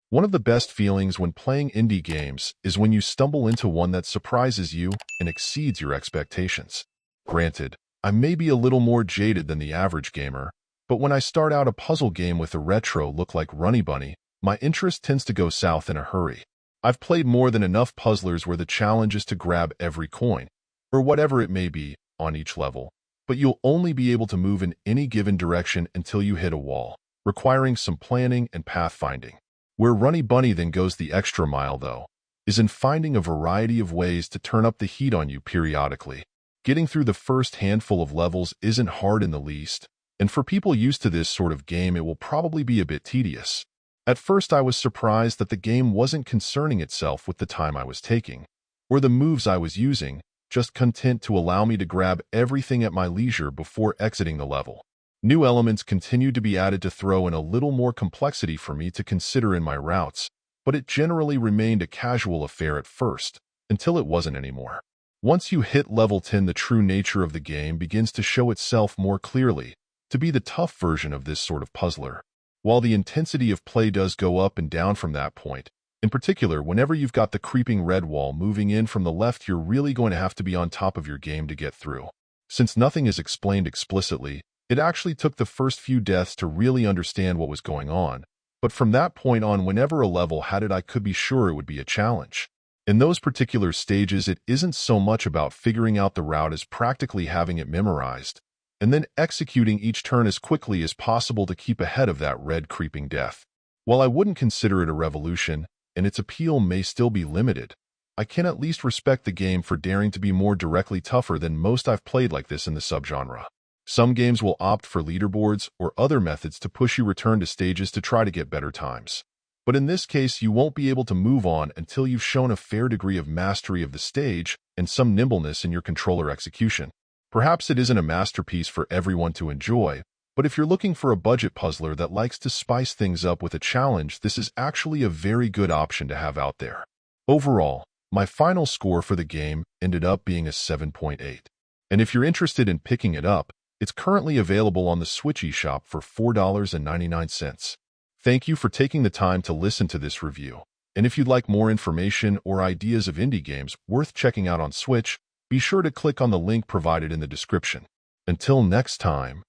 One of the best feelings when playing indie games is when you stumble into one that surprises you and exceeds your expectations. Granted, I may be a little more jaded than the average gamer, but when I start out a puzzle game with a retro look like Runny my interest tends to go south in a hurry. I've played more than enough puzzlers where the challenge is to grab every coin, or whatever it may be, on each level, but you'll only be able to move in any given direction until you hit a wall, requiring some planning and pathfinding. Where Runny then goes the extra mile, though, is in finding a variety of ways to turn up the heat on you periodically. Getting through the first handful of levels isn't hard in the least, and for people used to this sort of game, it will probably be a bit tedious. At first, I was surprised that the game wasn't concerning itself with the time I was taking, or the moves I was using, just content to allow me to grab everything at my leisure before exiting the level. New elements continued to be added to throw in a little more complexity for me to consider in my routes, but it generally remained a casual affair at first, until it wasn't anymore. Once you hit level 10, the true nature of the game begins to show itself more clearly, to be the tough version of this sort of puzzler. While the intensity of play does go up and down from that point, in particular, whenever you've got the creeping red wall moving in from the left, you're really going to have to be on top of your game to get through. Since nothing is explained explicitly, it actually took the first few deaths to really understand what was going on, but from that point on, whenever a level had it, I could be sure it would be a challenge. In those particular stages, it isn't so much about figuring out the route as practically having it memorized, and then executing each turn as quickly as possible to keep ahead of that red creeping death. While I wouldn't consider it a revolution, and its appeal may still be limited, I can at least respect the game for daring to be more directly tougher than most I've played like this in the subgenre. Some games will opt for leaderboards or other methods to push you return to stages to try to get better times. But in this case, you won't be able to move on until you've shown a fair degree of mastery of the stage and some nimbleness in your controller execution. Perhaps it isn't a masterpiece for everyone to enjoy, but if you're looking for a budget puzzler that likes to spice things up with a challenge, this is actually a very good option to have out there. Overall, my final score for the game ended up being a 7.8. And if you're interested in picking it up, it's currently available on the Switch eShop for $4.99. Thank you for taking the time to listen to this review. And if you'd like more information or ideas of indie games worth checking out on Switch, be sure to click on the link provided in the description. Until next time.